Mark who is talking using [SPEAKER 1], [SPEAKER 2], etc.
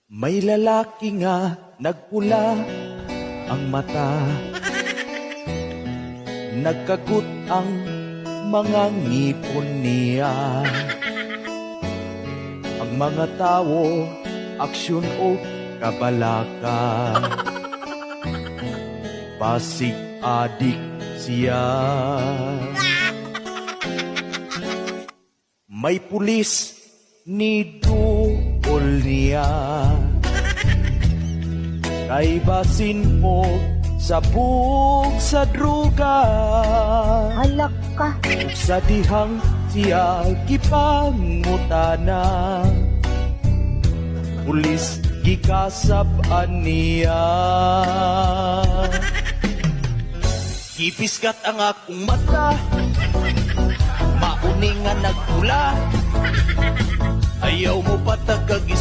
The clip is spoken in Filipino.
[SPEAKER 1] May lalaki nga nagpula ang mata, nagkagut ang mga ngipon niya. Ang mga tao, aksyon o kabalaka, basig adik siya. May pulis ni duol niya, kay basin mo sabog sa druga.
[SPEAKER 2] Halak ka.
[SPEAKER 1] Sa dihang siya gipangutana, pulis gikasab-an niya. Gipiskat ang akong mata, mauni nga nagpula, ayaw mo patagag